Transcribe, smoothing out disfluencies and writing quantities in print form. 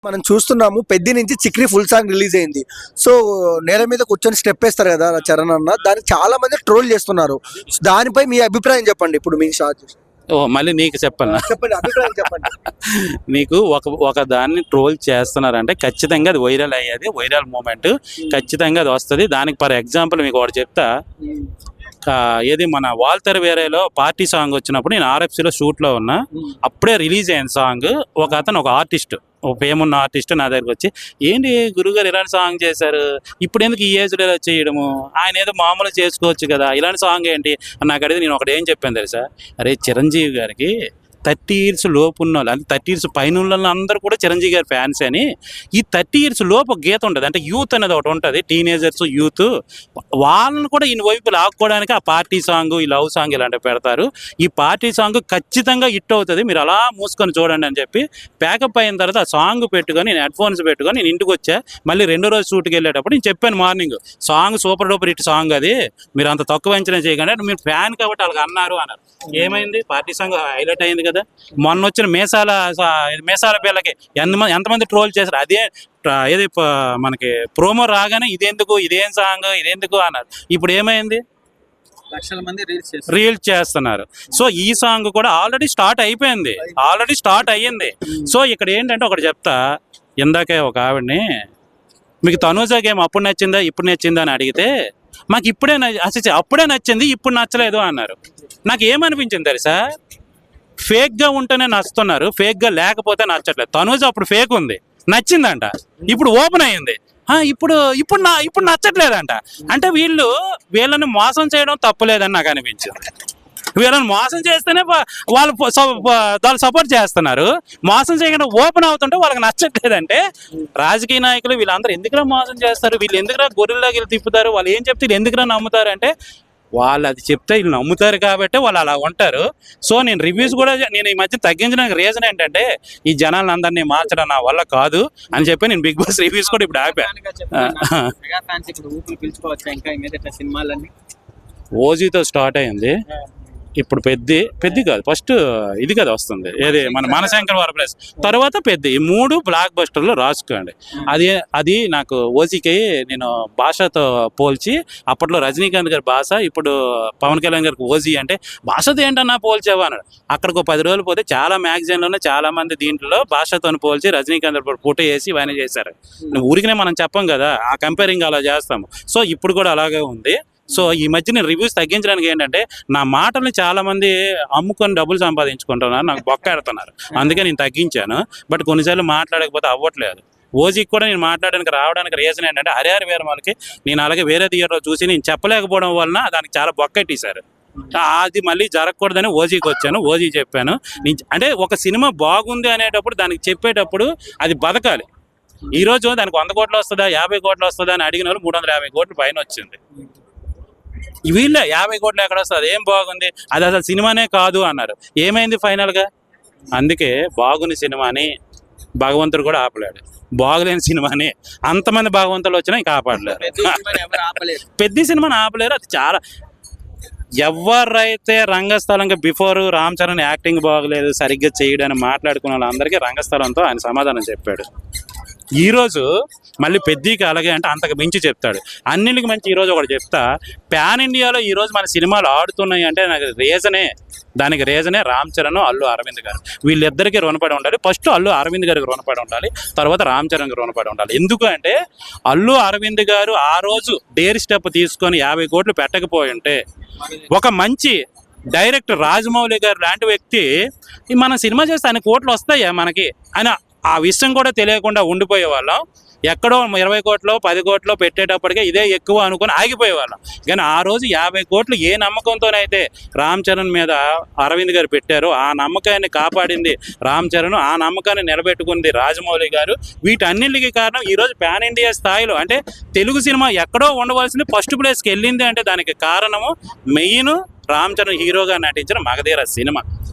మనం చూస్తున్నాము పెద్ది నుంచి చిక్రీ ఫుల్ సాంగ్ రిలీజ్ అయింది. సో నేల మీద కూర్చొని స్టెప్ వేస్తారు కదా చరణ్ అన్న, దానికి చాలా మంది ట్రోల్ చేస్తున్నారు. దానిపై మీ అభిప్రాయం చెప్పండి. ఇప్పుడు మీ షార్ట్ మళ్ళీ నీకు చెప్పాలా? చెప్పండి, అభిప్రాయం చెప్పండి. నీకు ఒక దాన్ని ట్రోల్ చేస్తున్నారంటే ఖచ్చితంగా అది వైరల్ అయ్యేది, వైరల్ మూమెంట్ ఖచ్చితంగా అది వస్తుంది. దానికి ఫర్ ఎగ్జాంపుల్ మీకు ఒకటి చెప్తా. ఏది మన వాల్తర్ వేరేలో పార్టీ సాంగ్ వచ్చినప్పుడు నేను ఆర్ఎఫ్సీలో షూట్లో ఉన్నా. అప్పుడే రిలీజ్ అయిన సాంగ్. ఒక ఆర్టిస్ట్, ఒక ఫేమున్న ఆర్టిస్ట్ నా దగ్గరకు వచ్చి, ఏంటి గురుగారు ఇలాంటి సాంగ్ చేశారు, ఇప్పుడు ఎందుకు ఈ ఏజ్లో ఇలా చేయడము, ఆయన ఏదో మామూలు చేసుకోవచ్చు కదా, ఇలాంటి సాంగ్ ఏంటి నాకు అడిగితే నేను ఒకటి ఏం చెప్పాను తెలుసా? అరే చిరంజీవి గారికి 30 years లోపు ఉన్న వాళ్ళు, అంటే 30 years పైన ఉన్న అందరూ కూడా చిరంజీవి గారి ఫ్యాన్స్ అని. ఈ 30 years లోపు గీత ఉంటుంది, అంటే యూత్ అనేది ఒకటి ఉంటుంది, టీనేజర్స్ యూత్, వాళ్ళని కూడా ఈయన వైపు లాక్కోవడానికి ఆ పార్టీ సాంగ్, ఈ లవ్ సాంగ్ ఇలాంటివి పెడతారు. ఈ పార్టీ సాంగ్ ఖచ్చితంగా హిట్ అవుతుంది, మీరు అలా మూసుకొని చూడండి అని చెప్పి ప్యాకప్ అయిన తర్వాత ఆ సాంగ్ పెట్టుకొని నేను హెడ్ఫోన్స్ పెట్టుకొని నేను ఇంటికి వచ్చా. మళ్ళీ రెండో రోజు షూట్కి వెళ్ళేటప్పుడు నేను చెప్పాను morning, song super duper hit song, అది మీరు అంత తక్కువ అంచనా చేయకండి, మీరు ఫ్యాన్ కాబట్టి వాళ్ళకి అన్నారు. ఏమైంది? పార్టీ సాంగ్ హైలైట్ అయింది కదా. మొన్న వచ్చిన మేసాల పిల్లకి ఎంతమంది ట్రోల్ చేశారు. అదే ఏది మనకి ప్రోమో రాగానే ఇదేందుకు, ఇదేం సాంగ్, ఇదేందుకు అన్నారు. ఇప్పుడు ఏమైంది? లక్షల మంది రీల్స్ చేస్తున్నారు. సో ఈ సాంగ్ కూడా ఆల్రెడీ స్టార్ట్ అయిపోయింది, ఆల్రెడీ స్టార్ట్ అయ్యింది. సో ఇక్కడ ఏంటంటే ఒకటి చెప్తా. ఇందాకే ఒక ఆవిడ్ని, మీకు తనూజా గేమ్ అప్పుడు నచ్చిందా ఇప్పుడు నచ్చిందా అని అడిగితే, మాకు అప్పుడే నచ్చింది ఇప్పుడు నచ్చలేదు అన్నారు. నాకు ఏమనిపించింది తెలుసా? ఫేక్గా ఉంటేనే నచ్చుతున్నారు, ఫేక్గా లేకపోతే నచ్చట్లేదు. తనూజ అప్పుడు ఫేక్ ఉంది, నచ్చిందంట, ఇప్పుడు ఓపెన్ అయ్యింది, ఇప్పుడు నచ్చట్లేదంట. అంటే వీళ్ళని మోసం చేయడం తప్పులేదని నాకు అనిపించింది. వీళ్ళని మోసం చేస్తేనే వాళ్ళు సపోర్ట్ చేస్తున్నారు, మోసం చేయకుండా ఓపెన్ అవుతుంటే వాళ్ళకి నచ్చట్లేదంటే రాజకీయ నాయకులు వీళ్ళందరూ ఎందుకురా మోసం చేస్తారు, వీళ్ళు ఎందుకురా గొర్రెల్లాగా వీళ్ళు తిప్పుతారు, వాళ్ళు ఏం చెప్తే వీళ్ళు ఎందుకురా నమ్ముతారు అంటే వాళ్ళు అది చెప్తే వీళ్ళు నమ్ముతారు కాబట్టి వాళ్ళు అలా ఉంటారు. సో నేను రివ్యూస్ కూడా నేను ఈ మధ్య తగ్గించడానికి రీజన్ ఏంటంటే ఈ జనాలను అందరినీ మార్చడం నా వల్ల కాదు అని చెప్పి నేను బిగ్ బాస్ రివ్యూస్ కూడా ఇప్పుడు ఆపా. ఓజీతో స్టార్ట్ అయింది, ఇప్పుడు పెద్ది కాదు, ఫస్ట్ ఇది కదా వస్తుంది, ఏది మన మనశంకర్ వరప్రసాద్, తర్వాత పెద్ది. ఈ 3 బ్లాక్ బస్టర్లు రాసుకోండి. అది నాకు ఓజీకి నేను భాషతో పోల్చి, అప్పట్లో రజనీకాంత్ గారి భాష, ఇప్పుడు పవన్ కళ్యాణ్ గారికి ఓజీ అంటే భాషతో ఏంటన్నా పోల్చావా అన్నాడు. అక్కడికి 10 రోజులు పోతే చాలా మ్యాగజైన్లోనే చాలా మంది దీంట్లో భాషతో పోల్చి రజనీకాంత్ ఫోటో వేసి ఇవన్నీ చేశారు. ఊరికనే మనం చెప్పం కదా, ఆ కంపేరింగ్ అలా చేస్తాము. సో ఇప్పుడు కూడా అలాగే ఉంది. సో ఈ మధ్య నేను రివ్యూస్ తగ్గించడానికి ఏంటంటే నా మాటల్ని చాలా మంది అమ్ముకొని డబ్బులు సంపాదించుకుంటున్నారు, నాకు బొక్కాడుతున్నారు, అందుకే నేను తగ్గించాను. బట్ కొన్నిసార్లు మాట్లాడకపోతే అవ్వట్లేదు. ఓజీకి కూడా నేను మాట్లాడడానికి రావడానికి రీజన్ ఏంటంటే హరిహర వీరమలకి నేను అలాగే వేరే థియేటర్లో చూసి నేను చెప్పలేకపోవడం వలన దానికి చాలా బొక్కెట్టేశారు. అది మళ్ళీ జరగకూడదని ఓజీకి వచ్చాను, ఓజీ చెప్పాను. అంటే ఒక సినిమా బాగుంది అనేటప్పుడు దానికి చెప్పేటప్పుడు అది బతకాలి. ఈరోజు దానికి 100 కోట్లు వస్తుందా 50 కోట్లు వస్తుందా అని అడిగిన వాళ్ళు 350 కోట్లు పైన వచ్చింది. వీళ్ళే 50 కోట్లు ఎక్కడ వస్తుంది, ఏం బాగుంది, అది అసలు సినిమానే కాదు అన్నారు. ఏమైంది ఫైనల్గా? అందుకే బాగుని సినిమాని భగవంతుడు కూడా ఆపలేడు, బాగులేని సినిమాని అంతమంది భగవంతులు వచ్చినా ఇంకా ఆపలేరు. పెద్ద సినిమాని ఆపలేరు. అది చాలా ఎవరైతే రంగస్థలంగా బిఫోర్ రామ్ చరణ్ యాక్టింగ్ బాగలేదు, సరిగ్గా చేయడని మాట్లాడుకున్న వాళ్ళందరికీ రంగస్థలంతో ఆయన సమాధానం చెప్పాడు. ఈరోజు మళ్ళీ పెద్దకి అలాగే అంటే అంతకు మించి చెప్తాడు. అన్నింటికి మంచి ఈరోజు ఒకటి చెప్తా. పాన్ ఇండియాలో ఈరోజు మన సినిమాలు ఆడుతున్నాయి అంటే దానికి రీజనే రామ్ చరణ్, అల్లు అరవింద్ గారు. వీళ్ళిద్దరికీ రుణపడి ఉండాలి. ఫస్ట్ అల్లు అరవింద్ గారికి రుణపడి ఉండాలి, తర్వాత రామ్ చరణ్కి రుణపడి ఉండాలి. ఎందుకు అంటే అల్లు అరవింద్ గారు ఆ రోజు డేర్ స్టెప్ తీసుకొని 50 కోట్లు పెట్టకపోయి ఉంటే, ఒక మంచి డైరెక్టర్ రాజమౌళి గారు లాంటి వ్యక్తి మన సినిమా చేస్తే అన్ని కోట్లు వస్తాయా మనకి అని ఆ విషయం కూడా తెలియకుండా ఉండిపోయే వాళ్ళం. ఎక్కడో 20 కోట్లు 10 కోట్లు పెట్టేటప్పటికే ఇదే ఎక్కువ అనుకుని ఆగిపోయేవాళ్ళం. కానీ ఆ రోజు 50 కోట్లు ఏ నమ్మకంతోనైతే రామ్ చరణ్ మీద అరవింద్ గారు పెట్టారో ఆ నమ్మకాన్ని కాపాడింది రామ్ చరణ్, ఆ నమ్మకాన్ని నిలబెట్టుకుంది రాజమౌళి గారు. వీటన్నింటికి కారణం ఈరోజు పాన్ ఇండియా స్థాయిలో అంటే తెలుగు సినిమా ఎక్కడో ఉండవలసింది ఫస్ట్ ప్లేస్కి వెళ్ళింది అంటే దానికి కారణము మెయిన్ రామ్ చరణ్ హీరోగా నటించిన మగధీర సినిమా.